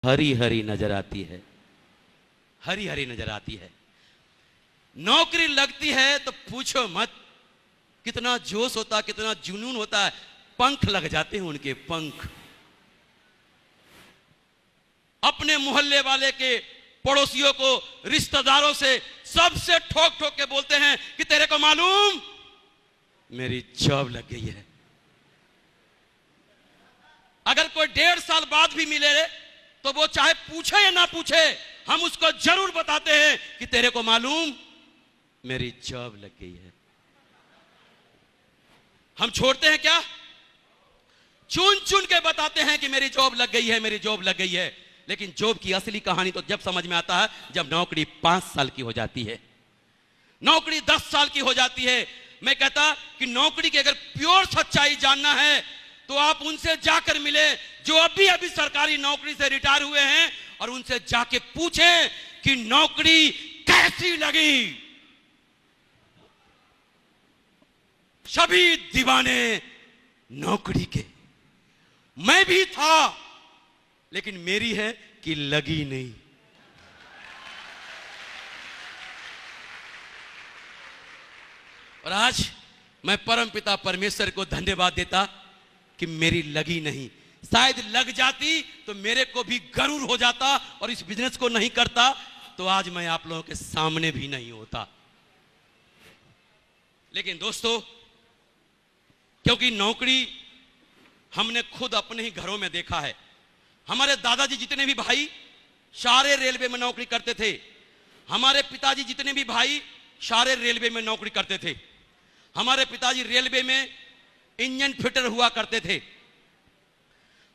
हरी हरी नजर आती है, हरी हरी नजर आती है। नौकरी लगती है तो पूछो मत, कितना जोश होता, कितना जुनून होता है। पंख लग जाते हैं उनके, पंख। अपने मोहल्ले वाले के, पड़ोसियों को, रिश्तेदारों से, सबसे ठोक ठोक के बोलते हैं कि तेरे को मालूम मेरी जॉब लग गई है। अगर कोई 1.5 साल बाद भी मिले तो वो चाहे पूछे या ना पूछे, हम उसको जरूर बताते हैं कि तेरे को मालूम मेरी जॉब लग गई है। हम छोड़ते हैं क्या? चुन चुन के बताते हैं कि मेरी जॉब लग गई है, मेरी जॉब लग गई है। लेकिन जॉब की असली कहानी तो जब समझ में आता है जब नौकरी 5 साल की हो जाती है, नौकरी 10 साल की हो जाती है। मैं कहता कि नौकरी की अगर प्योर सच्चाई जानना है तो आप उनसे जाकर मिले जो अभी अभी सरकारी नौकरी से रिटायर हुए हैं, और उनसे जाके पूछें कि नौकरी कैसी लगी। सभी दीवाने नौकरी के, मैं भी था, लेकिन मेरी है कि लगी नहीं। और आज मैं परमपिता परमेश्वर को धन्यवाद देता कि मेरी लगी नहीं। शायद लग जाती तो मेरे को भी गरूर हो जाता और इस बिजनेस को नहीं करता तो आज मैं आप लोगों के सामने भी नहीं होता। लेकिन दोस्तों, क्योंकि नौकरी हमने खुद अपने ही घरों में देखा है। हमारे दादाजी जितने भी भाई सारे रेलवे में नौकरी करते थे। हमारे पिताजी जितने भी भाई सारे रेलवे में नौकरी करते थे। हमारे पिताजी रेलवे में इंजन फिटर हुआ करते थे।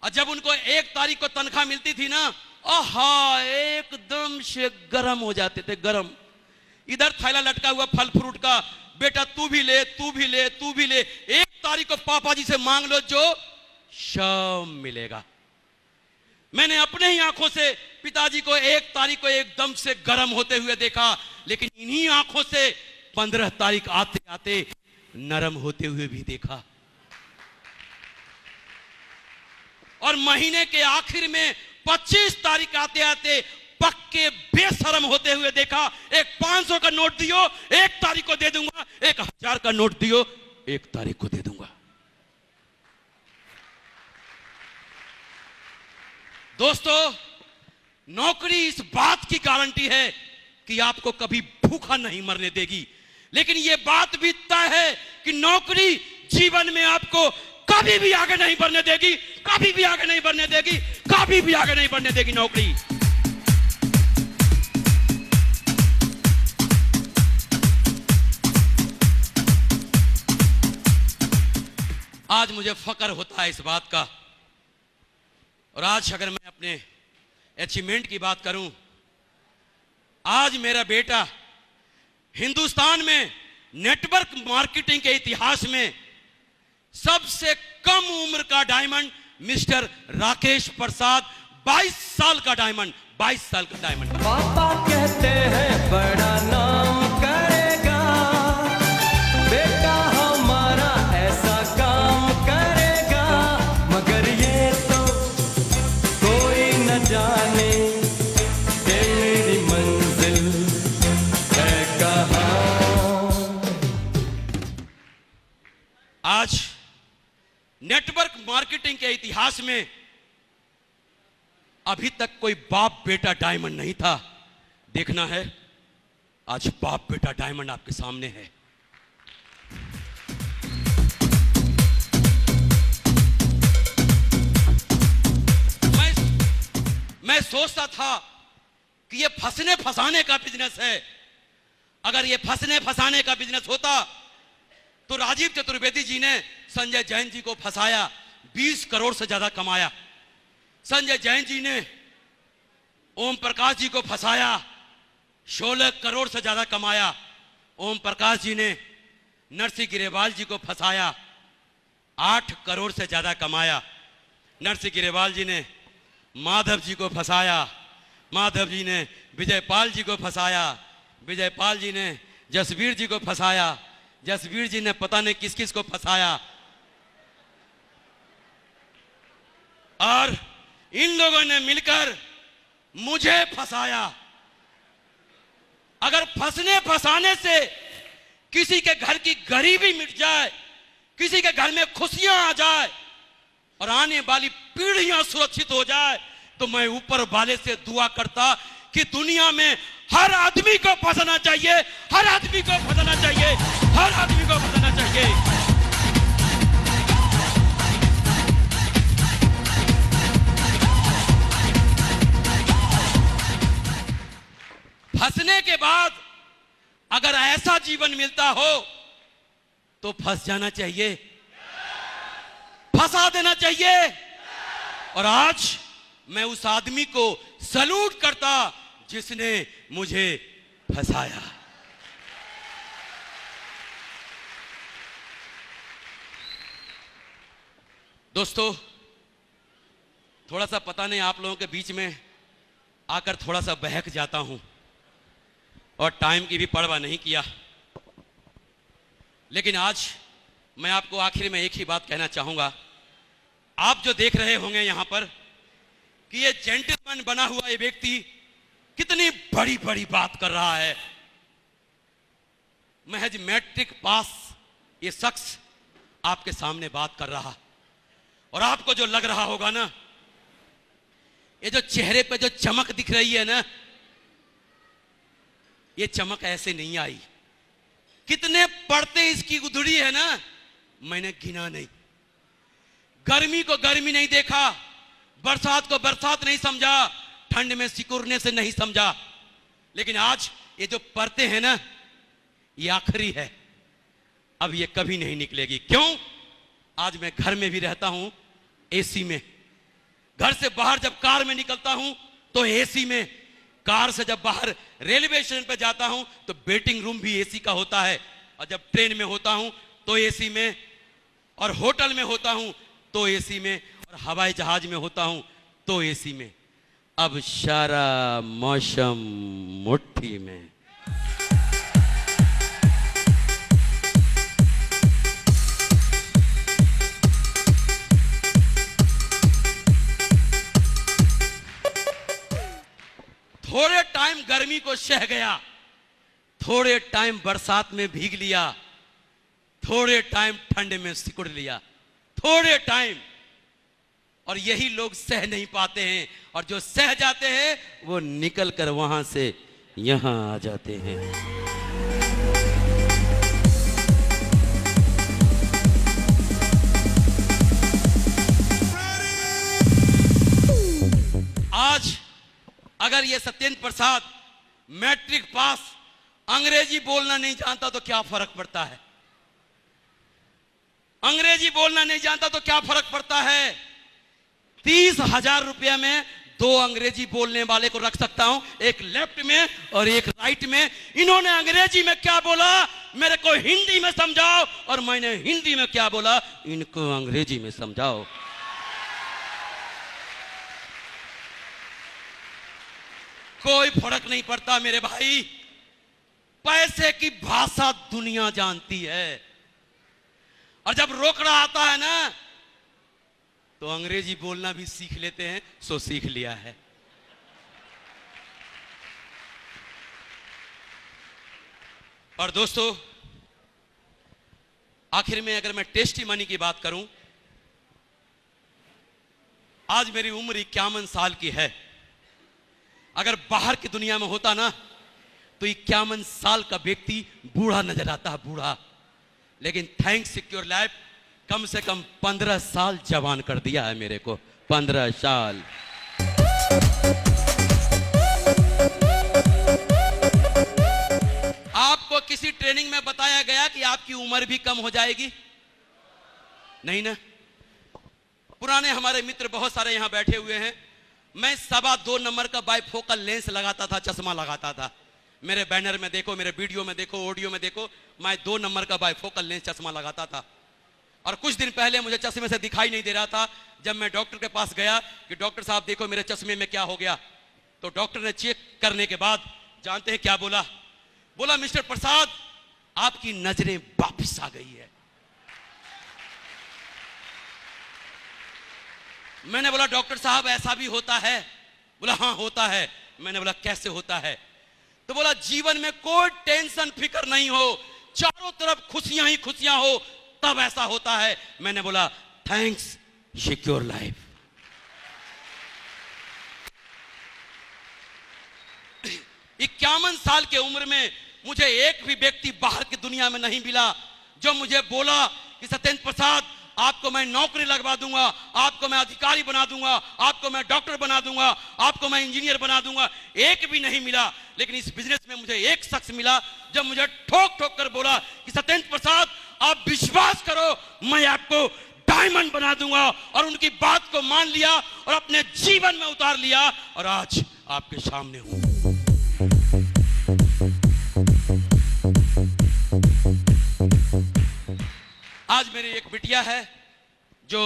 और जब उनको 1 तारीख को तनख्वाह मिलती थी ना, आहा, एकदम से गरम हो जाते थे, गरम। इधर थैला लटका हुआ फल फ्रूट का, बेटा तू भी ले, तू भी ले, तू भी ले। 1 तारीख को पापा जी से मांग लो, जो शाम मिलेगा। मैंने अपने ही आंखों से पिताजी को 1 तारीख को एकदम से गर्म होते हुए देखा, लेकिन इन्हीं आंखों से 15 तारीख आते आते नरम होते हुए भी देखा। और महीने के आखिर में 25 तारीख आते आते पक्के बेशरम होते हुए देखा। एक 500 का नोट दियो, 1 तारीख को दे दूंगा। 1000 का नोट दियो, 1 तारीख को दे दूंगा। दोस्तों, नौकरी इस बात की गारंटी है कि आपको कभी भूखा नहीं मरने देगी। लेकिन यह बात भी तय है कि नौकरी जीवन में आपको कभी भी आगे नहीं बढ़ने देगी, कभी भी आगे नहीं बढ़ने देगी, कभी भी आगे नहीं बढ़ने देगी नौकरी। आज मुझे फक्र होता है इस बात का। और आज अगर मैं अपने अचीवमेंट की बात करूं, आज मेरा बेटा हिंदुस्तान में नेटवर्क मार्केटिंग के इतिहास में सबसे कम उम्र का डायमंड मिस्टर राकेश प्रसाद, 22 साल का डायमंड, 22 साल का डायमंड। पापा कहते हैं बड़ा नाम करेगा, बेटा हमारा ऐसा काम करेगा, मगर ये तो कोई न जाने कि मेरी मंजिल है कहां। आज नेटवर्क मार्केटिंग के इतिहास में अभी तक कोई बाप बेटा डायमंड नहीं था। देखना है, आज बाप बेटा डायमंड आपके सामने है। मैं सोचता था कि ये फंसने फंसाने का बिजनेस है। अगर ये फंसने फंसाने का बिजनेस होता तो राजीव चतुर्वेदी जी ने संजय जैन जी को फंसाया, 20 करोड़ से ज्यादा कमाया। संजय जैन जी ने ओम प्रकाश जी को फंसाया, 16 करोड़ से ज्यादा कमाया। ओम प्रकाश जी ने नरसिंह गिरेवाल जी को फंसाया, 8 करोड़ से ज्यादा कमाया। नरसिंह गिरेवाल जी ने माधव जी को फंसाया, माधव जी ने विजयपाल जी को फंसाया, विजयपाल जी ने जसवीर जी को फंसाया, जसवीर जी ने पता नहीं किस किस को फंसाया। और इन लोगों ने मिलकर मुझे फंसाया। अगर फंसने फंसाने से किसी के घर की गरीबी मिट जाए, किसी के घर में खुशियां आ जाए और आने वाली पीढ़ियां सुरक्षित हो जाए, तो मैं ऊपर वाले से दुआ करता कि दुनिया में हर आदमी को फंसना चाहिए, हर आदमी को फंसना चाहिए, हर आदमी को फंसना चाहिए। फंसने के बाद अगर ऐसा जीवन मिलता हो तो फंस जाना चाहिए, फंसा देना चाहिए। और आज मैं उस आदमी को सैल्यूट करता जिसने मुझे फंसाया। दोस्तों, थोड़ा सा पता नहीं आप लोगों के बीच में आकर थोड़ा सा बहक जाता हूं और टाइम की भी परवाह नहीं किया, लेकिन आज मैं आपको आखिर में एक ही बात कहना चाहूंगा। आप जो देख रहे होंगे यहां पर कि ये जेंटलमैन बना हुआ ये व्यक्ति कितनी बड़ी बड़ी बात कर रहा है। महज मैट्रिक पास ये शख्स आपके सामने बात कर रहा, और आपको जो लग रहा होगा ना, ये जो चेहरे पे जो चमक दिख रही है ना, ये चमक ऐसे नहीं आई। कितने पढ़ते इसकी गुदड़ी है ना, मैंने गिना नहीं। गर्मी को गर्मी नहीं देखा, बरसात को बरसात नहीं समझा, ठंड में सिकुड़ने से नहीं समझा, लेकिन आज ये जो पढ़ते हैं ना, ये आखिरी है, अब ये कभी नहीं निकलेगी। क्यों? आज मैं घर में भी रहता हूं एसी में, घर से बाहर जब कार में निकलता हूं तो एसी में, कार से जब बाहर रेलवे स्टेशन पर जाता हूं तो वेटिंग रूम भी एसी का होता है, और जब ट्रेन में होता हूं तो एसी में, और होटल में होता हूं तो एसी में, और हवाई जहाज में होता हूं तो एसी में। अब सारा मौसम मुट्ठी में। थोड़े टाइम गर्मी को सह गया, थोड़े टाइम बरसात में भीग लिया, थोड़े टाइम ठंड में सिकुड़ लिया, थोड़े टाइम। और यही लोग सह नहीं पाते हैं, और जो सह जाते हैं वो निकल कर वहां से यहां आ जाते हैं। आज अगर ये सत्येंद्र प्रसाद मैट्रिक पास अंग्रेजी बोलना नहीं जानता तो क्या फर्क पड़ता है? अंग्रेजी बोलना नहीं जानता तो क्या फर्क पड़ता है? 30,000 रुपया में 2 अंग्रेजी बोलने वाले को रख सकता हूं, एक लेफ्ट में और एक राइट में। इन्होंने अंग्रेजी में क्या बोला मेरे को हिंदी में समझाओ, और मैंने हिंदी में क्या बोला इनको अंग्रेजी में समझाओ। कोई फर्क नहीं पड़ता मेरे भाई, पैसे की भाषा दुनिया जानती है, और जब रोकड़ा आता है ना तो अंग्रेजी बोलना भी सीख लेते हैं, सो सीख लिया है। और दोस्तों, आखिर में अगर मैं टेस्टी मनी की बात करूं, आज मेरी उम्र 51 साल की है। अगर बाहर की दुनिया में होता ना तो 51 साल का व्यक्ति बूढ़ा नजर आता है, बूढ़ा। लेकिन थैंक्स सिक्योर लाइफ कम से कम 15 साल जवान कर दिया है मेरे को, 15 साल। आपको किसी ट्रेनिंग में बताया गया कि आपकी उम्र भी कम हो जाएगी? नहीं ना। पुराने हमारे मित्र बहुत सारे यहां बैठे हुए हैं। मैं 2.25 नंबर का बाइफोकल लेंस लगाता था, चश्मा लगाता था। मेरे बैनर में देखो, मेरे वीडियो में देखो, ऑडियो में देखो, मैं 2 नंबर का बाइफोकल लेंस चश्मा लगाता था। और कुछ दिन पहले मुझे चश्मे से दिखाई नहीं दे रहा था। जब मैं डॉक्टर के पास गया कि डॉक्टर साहब देखो मेरे चश्मे में क्या हो गया, तो डॉक्टर ने चेक करने के बाद जानते हैं क्या बोला? बोला मिस्टर प्रसाद आपकी नजरें वापस आ गई है। मैंने बोला डॉक्टर साहब ऐसा भी होता है? बोला हाँ होता है। मैंने बोला कैसे होता है? तो बोला जीवन में कोई टेंशन फिक्र नहीं हो, चारों तरफ खुशियां ही खुशियां हो, तब ऐसा होता है। मैंने बोला थैंक्स, सिक्योर लाइफ। 51 साल के उम्र में मुझे एक भी व्यक्ति बाहर की दुनिया में नहीं मिला जो मुझे बोला कि सत्येंद्र प्रसाद आपको मैं नौकरी लगवा दूंगा, आपको मैं अधिकारी बना दूंगा, आपको मैं डॉक्टर बना दूंगा, आपको मैं इंजीनियर बना दूंगा। एक भी नहीं मिला। लेकिन इस बिजनेस में मुझे एक शख्स मिला जब मुझे ठोक ठोक कर बोला कि सत्येंद्र प्रसाद आप विश्वास करो, मैं आपको डायमंड बना दूंगा। और उनकी बात को मान लिया और अपने जीवन में उतार लिया और आज आपके सामने हूं। आज मेरी एक बिटिया है जो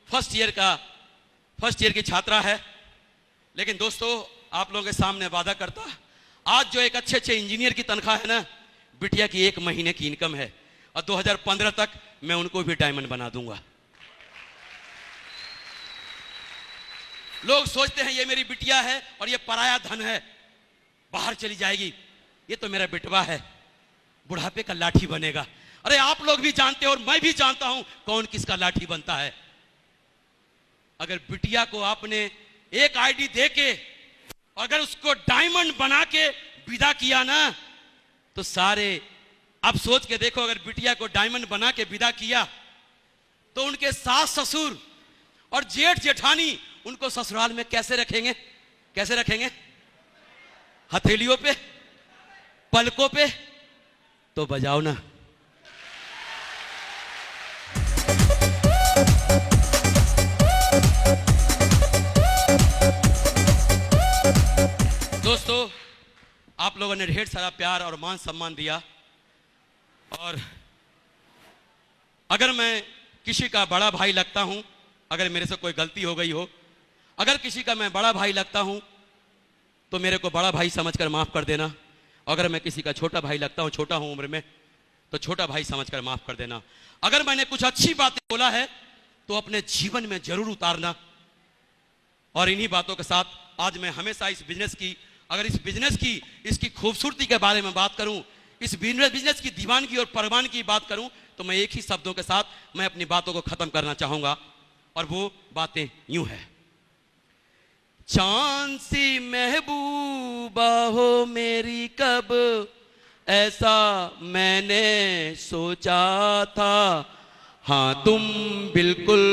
फर्स्ट ईयर की छात्रा है। लेकिन दोस्तों आप लोगों के सामने वादा करता, आज जो एक अच्छे इंजीनियर की तनख्वाह है ना, बिटिया की 1 महीने की इनकम है। और 2015 तक मैं उनको भी डायमंड बना दूंगा। लोग सोचते हैं ये मेरी बिटिया है और ये पराया धन है, बाहर चली जाएगी। ये तो मेरा बिटवा है, बुढ़ापे का लाठी बनेगा। अरे आप लोग भी जानते हो और मैं भी जानता हूं कौन किसका लाठी बनता है। अगर बिटिया को आपने एक आईडी देके अगर उसको डायमंड बना के विदा किया ना, तो सारे, आप सोच के देखो, अगर बिटिया को डायमंड बना के विदा किया तो उनके सास ससुर और जेठ जेठानी उनको ससुराल में कैसे रखेंगे? कैसे रखेंगे? हथेलियों पे, पलकों पे? तो बजाओ ना। दोस्तों आप लोगों ने ढेर सारा प्यार और मान सम्मान दिया। और अगर मैं किसी का बड़ा भाई लगता हूं, अगर मेरे से कोई गलती हो गई हो, अगर किसी का मैं बड़ा भाई लगता हूं तो मेरे को बड़ा भाई समझकर माफ कर देना। अगर मैं किसी का छोटा भाई लगता हूं, छोटा हूं उम्र में, तो छोटा भाई समझकर माफ कर देना। अगर मैंने कुछ अच्छी बातें बोला है तो अपने जीवन में जरूर उतारना। और इन्हीं बातों के साथ आज मैं हमेशा इस बिजनेस की, अगर इस बिजनेस की, इसकी खूबसूरती के बारे में बात करूं, इस बिजनेस की दीवानगी और परवान की बात करूं, तो मैं एक ही शब्दों के साथ मैं अपनी बातों को खत्म करना चाहूंगा। और वो बातें यूं है, चांद सी महबूबा हो मेरी, कब ऐसा मैंने सोचा था। हाँ तुम बिल्कुल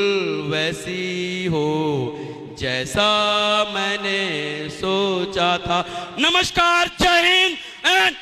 वैसी हो जैसा मैंने सोचा था। नमस्कार, जय हिंद एंड